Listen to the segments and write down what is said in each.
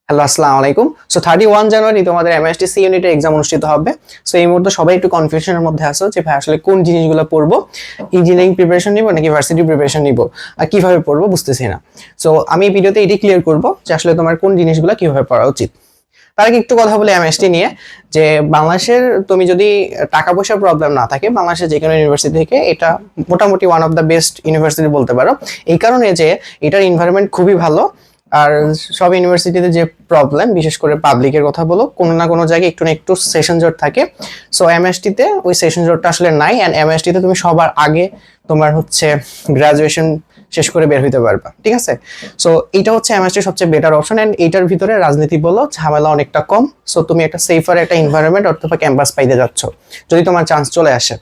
Hello, আসসালামু আলাইকুম। So 31 জানুয়ারি তোমাদের এমএসটি সি ইউনিটের এক্সাম অনুষ্ঠিত হবে। সো এই মুহূর্তে সবাই একটু কনফিউশনের মধ্যে আছো যে ভাই আসলে কোন জিনিসগুলো পড়বো, ইঞ্জিনিয়ারিং প্রিপারেশন নিব নাকি ভার্সিটি প্রিপারেশন নিব, আর কিভাবে পড়বো বুঝতেছি না। সো আমি এই ভিডিওতে এটি ক্লিয়ার করব যে আসলে তোমার কোন জিনিসগুলো কিভাবে পড়া উচিত। তার আগে একটু কথা বলি এমএসটি নিয়ে, যে বাংলাদেশের তুমি যদি টাকা পয়সার প্রবলেম না থাকে, বাংলাদেশের যে কোনো ইউনিভার্সিটি থেকে এটা মোটামুটি one of the best university বলতে পারো। এই কারণে যে এটার এনভায়রনমেন্ট খুবই ভালো। আর সব ইউনিভার্সিটিতে যে প্রবলেম, বিশেষ করে পাবলিকের কথা বলো, কোনো না কোনো জায়গায় একটু না একটু সেশন জট থাকে। সো এমএসটিতে ওই সেশন জটটা আসলে নাই, অ্যান্ড এমএসটিতে তুমি সবার আগে তোমার হচ্ছে গ্রাজুয়েশন শেষ করে বের হইতে পারবা, ঠিক আছে? সো এটা হচ্ছে এমএসটির সবচেয়ে বেটার অপশন, অ্যান্ড এইটার ভিতরে রাজনীতি বলো ঝামেলা অনেকটা কম। সো তুমি একটা সেফার একটা এনভায়রনমেন্ট অথবা ক্যাম্পাস পাইতে যাচ্ছ যদি তোমার চান্স চলে আসে,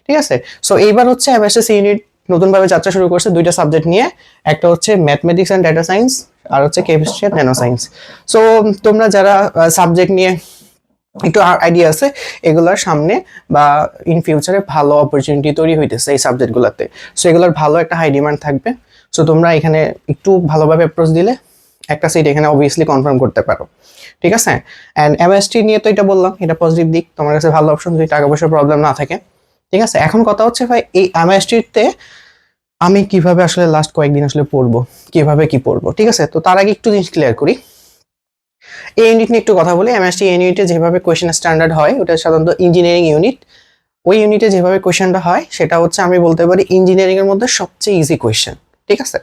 ঠিক আছে? সো এইবার হচ্ছে এমএসসি ইউনিট নতুনভাবে যাত্রা শুরু করছে দুইটা সাবজেক্ট নিয়ে। একটা হচ্ছে ম্যাথমেটিক্স অ্যান্ড ডেটা সায়েন্স, আর হচ্ছে chemistry and nano science. So তোমরা যারা সাবজেক্ট নিয়ে একটু আইডিয়া আছে, এগুলোর সামনে বা ইন ফিউচারে ভালো অপরচুনিটি তৈরি হইতেছে এই সাবজেক্টগুলোতে। সো এগুলোর ভালো একটা হাই ডিমান্ড থাকবে। সো তোমরা এখানে একটু ভালোভাবে অ্যাপ্রোচ দিলে একটা সিট এখানে অবভিয়াসলি কনফার্ম করতে পারো, ঠিক আছে? অ্যান্ড এমএসটি নিয়ে তো এটা বললাম, এটা পজিটিভ দিক, তোমার কাছে ভালো অপশন যদি টাকা পয়সার প্রবলেম না থাকে, ঠিক আছে? এখন কথা হচ্ছে ভাই, এই এমএসটিতে আমি কিভাবে আসলে লাস্ট কয়েকদিন আসলে পড়বো, কিভাবে কি পড়বো, ঠিক আছে? তো তার আগে একটু জিনিস ক্লিয়ার করি। এই ইউনিট নিয়ে একটু কথা বলি। এমএসটি ইউনিটে যেভাবে কোয়েশ্চেন স্ট্যান্ডার্ড হয়, ওটা সাধারণত ইঞ্জিনিয়ারিং ইউনিট। ওই ইউনিটে যেভাবে কোয়েশ্চেনটা হয় সেটা হচ্ছে, আমি বলতে পারি, ইঞ্জিনিয়ারিং এর মধ্যে সবচেয়ে ইজি কোয়েশ্চেন, ঠিক আছে?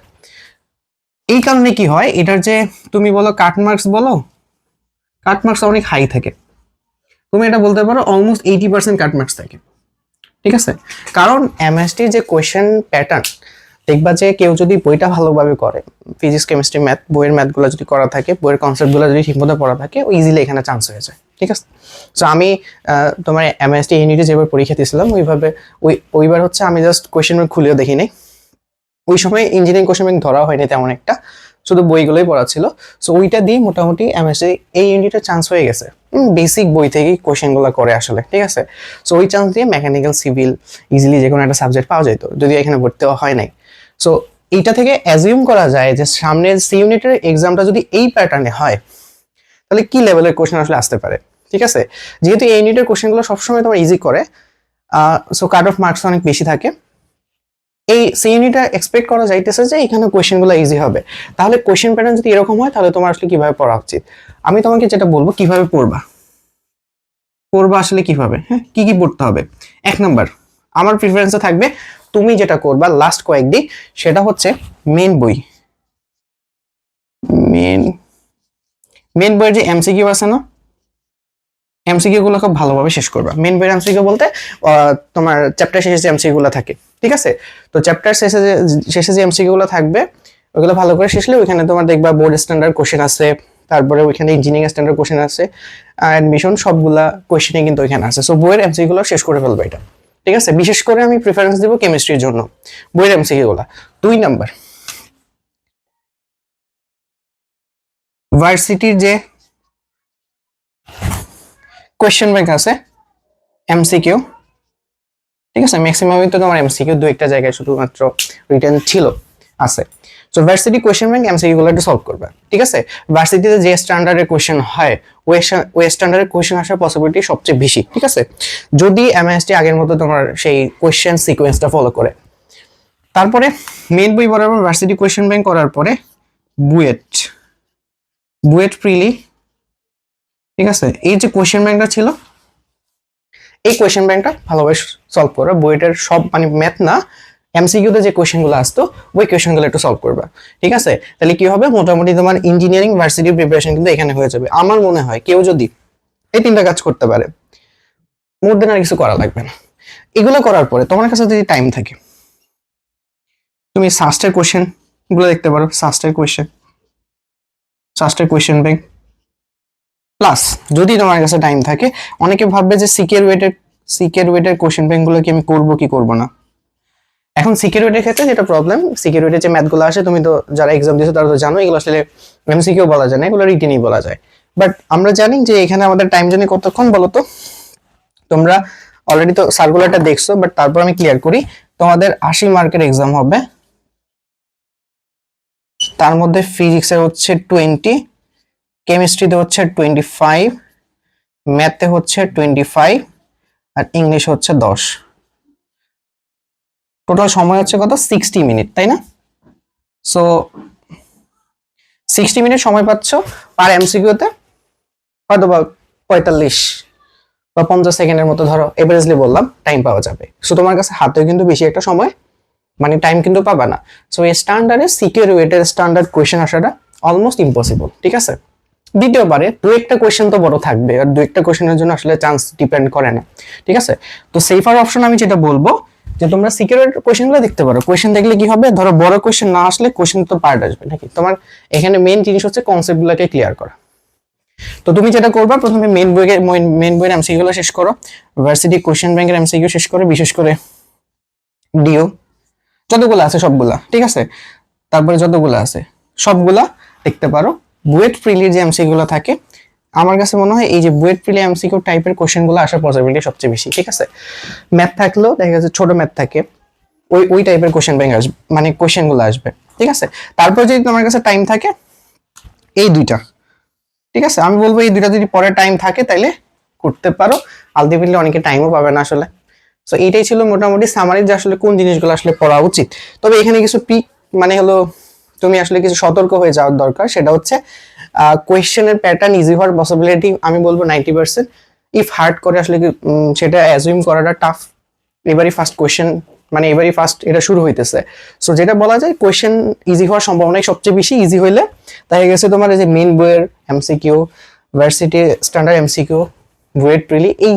এই কারণে কি হয়, এটার যে তুমি বলো কাট মার্কস বলো, কাট মার্কস অনেক হাই থাকে। তুমি এটা বলতে পারো অলমোস্ট 80% কাট মার্কস থাকে, ঠিক আছে? কারণ এমএসটির যে কোয়েশ্চেন প্যাটার্ন, দেখবা যে কেউ যদি বইটা ভালোভাবে করে, ফিজিক্স কেমিস্ট্রি ম্যাথ, বইয়ের ম্যাথগুলো যদি করা থাকে, বইয়ের কনসেপ্টগুলো যদি ঠিকমতো পড়া থাকে, ও ইজিলি এখানে চান্স হয়ে যায়, ঠিক আছে? সো আমি তোমার এমএসটি ইউনিটে যেভাবে পরীক্ষা দিয়েছিলাম ওইভাবে, ওইবার হচ্ছে আমি জাস্ট কোয়েশ্চেন খুলেও দেখি নাই। ওই সময় ইঞ্জিনিয়ারিং কোয়েশ্চেন ব্যাংক ধরা হয়নি তেমন একটা, শুধু বইগুলোই পড়া ছিল। সো ওইটা দিয়ে মোটামুটি এমএসসি এই ইউনিটের চান্স হয়ে গেছে। বেসিক বই থেকেই কোয়েশ্চেনগুলো করে আসলে, ঠিক আছে? সো ওই চান্স দিয়ে মেকানিক্যাল সিভিল ইজিলি যে কোনো একটা সাবজেক্ট পাওয়া যেত, যদি এখানে ভর্তি হয় নাই। সো এইটা থেকে অ্যাজিউম করা যায় যে সামনের সি ইউনিটের এক্সামটা যদি এই প্যাটার্নে হয়, তাহলে কি লেভেলের কোয়েশ্চেন আসলে আসতে পারে, ঠিক আছে? যেহেতু এই ইউনিটের কোয়েশ্চেনগুলো সবসময় তোমার ইজি করে, সো কাট অফ মার্কস অনেক বেশি থাকে। এই সি ইউনিটটা এক্সপেক্ট করা যাইতেছে যে এখানে কোয়েশ্চেনগুলো ইজি হবে। তাহলে কোয়েশ্চেন প্যাটার্ন যদি এরকম হয়, তাহলে তোমার আসলে কিভাবে পড়া উচিত? আমি তোমাকে যেটা বলবো, কিভাবে পড়বা, পড়বা আসলে কিভাবে, হ্যাঁ, কি কি পড়তে হবে। এক নাম্বার, আমার প্রিফারেন্সে থাকবে, তুমি যেটা করবা লাস্ট কয়েকদিন, সেটা হচ্ছে মেন বই। মেন মেন বইয়ের যে এমসিকিউ আছে না, এমসিকিউ গুলো খুব ভালোভাবে শেষ করবা। মেন বইয়ের এমসিকিউ বলতে তোমার চ্যাপ্টার শেষে যে এমসিকিউ গুলো থাকে, ঠিক আছে? তো চ্যাপ্টার শেষে যে এমসিকিউ গুলো থাকবে, ওগুলো ভালো করে শেষলে ওইখানে তোমার দেখবা বোর্ড স্ট্যান্ডার্ড কোশ্চেন আছে, তারপরে ওইখানে ইঞ্জিনিয়ারিং স্ট্যান্ডার্ড কোশ্চেন আছে, অ্যাডমিশন সবগুলা কোশ্চেনই কিন্তু ওইখানে আছে। সো বইয়ের এমসিকিউ গুলো শেষ করে ফেলবে এটা, ঠিক আছে? বিশেষ করে আমি প্রিফারেন্স দেবো কেমিস্ট্রির জন্য, বইয়ের এমসিকিউ গুলা। 2 নাম্বার, ভার্সিটির যে কোয়েশ্চেন ব্যাংক আছে, এমসিকিউ, ঠিক আছে? ম্যাক্সিমামই তো তোমার এমসিকিউ, দু একটা জায়গায় শুধুমাত্র রিটেন ছিল, আছে। So varsity question bank MCQ গুলো একটু সলভ করবে, ঠিক আছে? ভার্সিটিতে যে স্ট্যান্ডার্ডের কোয়েশ্চেন হয়, ওই স্ট্যান্ডার্ডের কোয়েশ্চেন আসার পসিবিলিটি সবচেয়ে বেশি, ঠিক আছে? যদি এমএসটি আগের মতো তোমার সেই কোয়েশ্চেন সিকোয়েন্সটা ফলো করে। তারপরে মেন বই বরাবর ভার্সিটি কোয়েশ্চেন ব্যাংক করার পরে বুয়েট, বুয়েট প্রিলি, ঠিক আছে? এই যে কোয়েশ্চেন ব্যাংকটা ছিল, এই কোয়েশ্চেন ব্যাংকটা ভালোভাবে সলভ করবে। বইটার সব মানে ম্যাথ না, এমসিকিউতে যে কোয়েশ্চেনগুলো আসতো ওই কোয়েশ্চেনগুলো একটু সলভ করবা, ঠিক আছে? তাহলে কি হবে, মোটামুটি তোমার ইঞ্জিনিয়ারিং ভার্সিটি প্রিপারেশন কিন্তু এখানে হয়ে যাবে। আমার মনে হয় কেউ যদি এই 3টা কাজ করতে পারে, মোর দেন আর কিছু করা লাগবে না। এগুলো করার পরে তোমার কাছে যদি টাইম থাকে, তুমি সাস্টের কোয়েশ্চেন গুলো দেখতে পারো। সাস্টের কোয়েশ্চেন ব্যাংক প্লাস, যদি তোমার কাছে টাইম থাকে, অনেকে ভাববে যে সিকিউর ওয়েটের কোয়েশ্চেন ব্যাংক গুলো কি আমি করবো কি করবো না। এখন সিকিউরিটির ক্ষেত্রে যেটা প্রবলেম, সিকিউরিটির যে ম্যাথগুলো আসে, তুমি তো যারা এক্সাম দিয়েছো তারা তো জানো, এগুলো আসলে এমসিকিউ বলা যায় না, এগুলো রিটেনই বলা যায়। বাট আমরা জানি যে এখানে আমাদের টাইম জানি কতক্ষণ বলো তো। তোমরা অলরেডি তো সার্কুলারটা দেখছো, বাট তারপর আমি ক্লিয়ার করি। তোমাদের 80 মার্কের এক্সাম হবে, তার মধ্যে ফিজিক্সের হচ্ছে 20, কেমিস্ট্রিতে হচ্ছে 25, ম্যাথে হচ্ছে 25, আর ইংলিশ হচ্ছে 10। টোটাল সময় হচ্ছে কত? 60 মিনিট, তাই না? সো 60 মিনিট সময় পাচ্ছ পার এমসিকিউতে, হয়তো বা 45 বা 50 সেকেন্ডের মতো ধরো এভারেজলি বললাম টাইম পাওয়া যাবে। সো তোমার কাছে হাতেও কিন্তু বেশি একটা সময় মানে টাইম কিন্তু পাবা না। সো এই স্ট্যান্ডার্ডে সিকিউর ওয়েটের স্ট্যান্ডার্ড কোয়েশ্চেন আসাটা অলমোস্ট ইম্পসিবল, ঠিক আছে? দ্বিতীয়বারে দু একটা কোয়েশ্চেন তো বড় থাকবে, আর দু একটা কোয়েশ্চেনের জন্য আসলে চান্স ডিপেন্ড করে না, ঠিক আছে? তো সেফার অপশন আমি যেটা বলবো যে তোমরা সিকিউর কোয়েশ্চেনগুলো দেখতে পারো। কোয়েশ্চেন দেখলে কি হবে, ধরো বড় কোয়েশ্চেন না আসলে কোয়েশ্চেন তো পার্ট আসবে নাকি, তোমার এখানে মেইন জিনিস হচ্ছে কনসেপ্টগুলোকে ক্লিয়ার করা। তো তুমি যেটা করবা, প্রথমে মেইন বইয়ের এমসিকিউ গুলো শেষ করো, ভার্সিটি কোশ্চেন ব্যাংকের এমসিকিউ শেষ করে, বিশেষ করে ডিও যতগুলো আছে সবগুলা, ঠিক আছে? তারপরে যতগুলো আছে সবগুলা দেখতে পারো। বুয়েট প্রিলির যে এমসিকিউ গুলো থাকে, আমার কাছে মনে হয় এই যে বুয়েট প্রিলি এমসিকিউ টাইপের কোশ্চেন গুলো আসার পসিবিলিটি সবচেয়ে বেশি, ঠিক আছে? ম্যাথ থাকলেও দেখা যাচ্ছে ছোট ম্যাথ থাকে, ওই টাইপের কোশ্চেন ব্যাংক আসবে, মানে কোশ্চেন গুলো আসবে, ঠিক আছে? তারপর যদি তোমার কাছে টাইম থাকে এই দুইটা, ঠিক আছে, আমি বলবো এই দুইটা যদি পরে টাইম থাকে তাইলে করতে পারো। আলটিমেটলি অনেকে টাইমও পাবে না আসলে। সো এইটাই ছিল মোটামুটি সামারি যে আসলে কোন জিনিসগুলো আসলে পড়া উচিত। তবে এখানে কিছু পিক মানে হলো তুমি আসলে কিছু সতর্ক হয়ে যাওয়ার দরকার, সেটা হচ্ছে কোয়েশ্চেনের প্যাটার্ন ইজি হওয়ার পসিবিলিটি আমি বলবো 90%। ইফ হার্ড করে আসলে সেটা অ্যাজিউম করাটা টাফ। এবারই ফার্স্ট কোয়েশ্চেন, মানে এবারই ফার্স্ট এটা শুরু হইতেছে। সো যেটা বলা যায় কোয়েশ্চেন ইজি হওয়ার সম্ভাবনাই সবচেয়ে বেশি। ইজি হইলে তাই গেছে তোমার এই যে মেইন বইয়ের MCQ, varsity standard MCQ, BUET প্রিলি, এই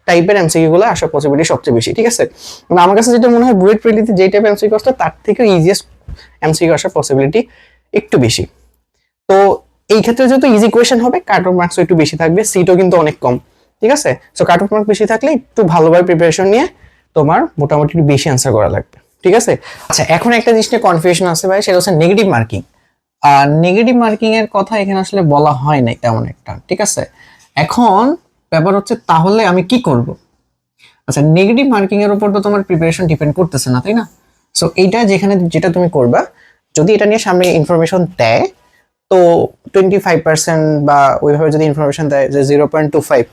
টাইপের এমসিকিউ গুলো আসার পসিবিলিটি সবচেয়ে বেশি, ঠিক আছে? মানে আমার কাছে যেটা মনে হয় বুয়েট প্রিলিতে যে টাইপের এমসিকিউ আসছে তার থেকে ইজিয়েস্ট এমসিকিউ আসার পসিবিলিটি একটু বেশি। তো এই ক্ষেত্রে যেহেতু ইজি কোয়েশ্চেন হবে, কাট অফ মার্কসও একটু বেশি থাকবে, সিটও কিন্তু অনেক কম, ঠিক আছে? সো কাট অফ মার্ক বেশি থাকলে একটু ভালোভাবে প্রিপারেশন নিয়ে তোমার মোটামুটি বেশি অ্যান্সার করা লাগবে, ঠিক আছে? আচ্ছা, এখন একটা জিনিস নিয়ে কনফিউশন আছে ভাই, সেটা হচ্ছে নেগেটিভ মার্কিং। আর নেগেটিভ মার্কিং এর কথা এখানে আসলে বলা হয় নাই তেমন একটা, ঠিক আছে? এখন ব্যাপার হচ্ছে তাহলে আমি কি করব? আচ্ছা, নেগেটিভ মার্কিং এর উপর তো তোমার প্রিপারেশন ডিপেন্ড করতেছে না, তাই না? সো এইটা যেখানে যেটা তুমি করবা, যদি এটা নিয়ে সামনে ইনফরমেশন দেয় তো 25% বা ওইভাবে যদি ইনফরমেশন দেয় যে 0.25,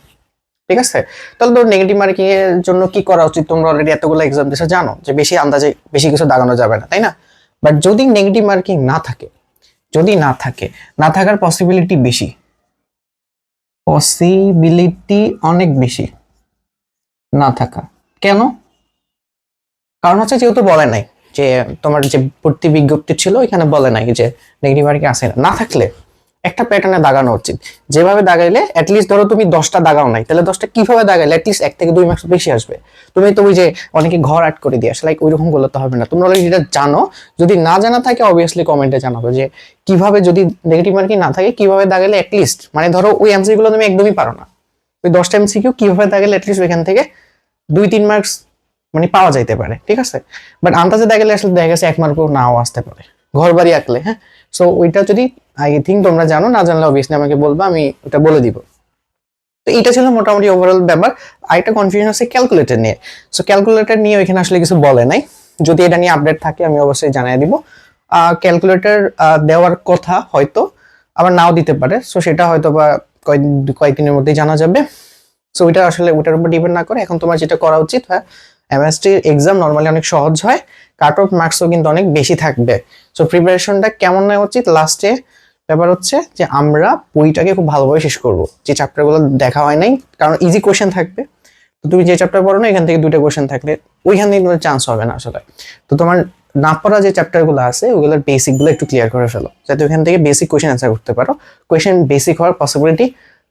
ঠিক আছে, তাহলে তো নেগেটিভ মার্কিং এর জন্য কি করা উচিত, তোমরা অলরেডি এতগুলো এক্সাম দিয়েছো, জানো যে বেশি আন্দাজে বেশি কিছু দাগানো যাবে না, তাই না? বাট যদি নেগেটিভ মার্কিং না থাকে, যদি না থাকে, না থাকার পসিবিলিটি বেশি, পসিবিলিটি অনেক বেশি না থাকা। কেন? কারণ হচ্ছে যেহেতু বলে নাই যে তোমার যে ভর্তি বিজ্ঞপ্তি ছিল এখানে বলে নাই যে নেগেটিভ মার্কিং আছে না, থাকলে একটা প্যাটার্নে দাগানো উচিত। যেভাবে দাগাইলে অ্যাটলিস্ট ধরো তুমি 10টা দাগাও নাই, তাহলে 10টা কিভাবে দাগাইলে অ্যাটলিস্ট 1 থেকে 2 মার্কস বেশি আসবে। তুমি তো ওই যে অনেকে ঘর আট করে দিয়ে আসে, লাইক ওইরকম করলে তো হবে না। তোমরা অলরেডি এটা জানো, যদি না জানা থাকে অবভিয়াসলি কমেন্টে জানাবো যে কিভাবে, যদি নেগেটিভ মার্কিং না থাকে কিভাবে দাগাইলে অ্যাটলিস্ট, মানে ধরো ওই এমসিকিউ গুলো তুমি একদমই পারো না, ওই 10টা এমসিকিউ কিভাবে দাগাইলে অ্যাটলিস্ট ওইখান থেকে 2-3 মার্কস মানে পাওয়া যাইতে পারে, ঠিক আছে? বাট আন্দাজে দেখা গেলে আসলে দেখা গেছে 1 মার্কও নাও আসতে পারে, ঘর বাড়ি আঁকলে, হ্যাঁ। সো ওইটা যদি আই থিঙ্ক তোমরা জানো, না জানলে অবভিয়াসলি আমাকে বলবা, আমি ওটা বলে দিব। তো এটা ছিল মোটামুটি ওভারঅল ব্যাপার। আরেকটা কনফিউশন আছে ক্যালকুলেটর নিয়ে। সো ক্যালকুলেটর নিয়ে ওইখানে আসলে কিছু বলে নাই, যদি এটা নিয়ে আপডেট থাকে আমি অবশ্যই জানিয়ে দিব। ক্যালকুলেটর দেওয়ার কথা হয়তো, আবার নাও দিতে পারে। সো সেটা হয়তো বা কয়েকদিনের মধ্যেই জানা যাবে। সো ওইটা আসলে ওটার উপর ডিপেন্ড না করে এখন তোমার যেটা করা উচিত, হ্যাঁ, এমএসটি এক্সাম নরমালি অনেক সহজ হয়, কাট অফ মার্কসও কিন্তু অনেক বেশি থাকবে। সো প্রিপারেশনটা কেমন নেওয়া উচিত, লাস্টে ব্যাপার হচ্ছে যে আমরা বইটাকে খুব ভালোভাবে শেষ করব, যে চ্যাপ্টারগুলো দেখা হয় নাই, কারণ ইজি কোশ্চেন থাকবে। তো তুমি যে চ্যাপ্টার পড়ো না, এখান থেকে 2টা কোশ্চেন থাকলে ওইখান থেকে তোমার চান্স হবে না আসলে। তো তোমার না পড়া যে চ্যাপ্টারগুলো আছে ওগুলোর বেসিকগুলো একটু ক্লিয়ার করে ফেলো, যাতে ওখান থেকে বেসিক কোশ্চেন অ্যান্সার করতে পারো। কোশ্চেন বেসিক হওয়ার পসিবিলিটি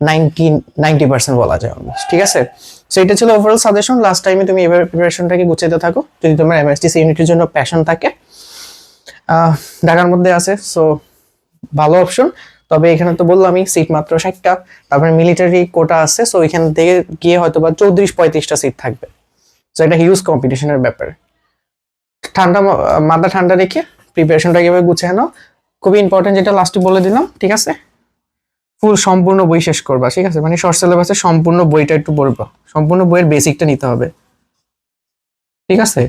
90% বলা যায় অলমোস্ট, ঠিক আছে? সো এটা ছিল ওভারঅল সাজেশন। লাস্ট টাইমে তুমি এভাবে প্রিপারেশনটাকে গুছাইতে থাকো, যদি তোমার এমএসটিসি ইউনিটের জন্য প্যাশন থাকে। ঢাকার মধ্যে আছে, সো ভালো অপশন। তবে এখানে তো বললাম আমি সিট মাত্র 60টা, তারপরে মিলিটারি কোটা আছে, সো এখান থেকে গিয়ে হয়তো বা 34-35টা সিট থাকবে। সো এটা হিউজ কম্পিটিশনের ব্যাপার। ঠান্ডা মাথা ঠান্ডা রেখে প্রিপারেশনটা কিভাবে গুছিয়ে নাও, খুবই ইম্পর্টেন্ট, যেটা লাস্টে বলে দিলাম, ঠিক আছে? ফুল সম্পূর্ণ বই শেষ করবা, ঠিক আছে? মানে শর্ট সিলেবাসে সম্পূর্ণ বইটা একটু পড়বা, সম্পূর্ণ বইয়ের বেসিকটা নিতে হবে, ঠিক আছে?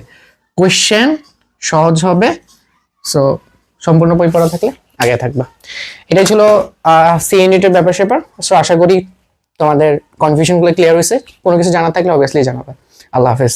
কোশ্চেন সহজ হবে। সো সম্পূর্ণ বই পড়া থাকলে আগে থাকবা। এটাই ছিল সি ইউনিটের ব্যাপার স্যাপার। সো আশা করি তোমাদের কনফিউশনগুলো ক্লিয়ার হয়েছে। কোনো কিছু জানা থাকলে অবভিয়াসলি জানাবে। আল্লাহ হাফেজ।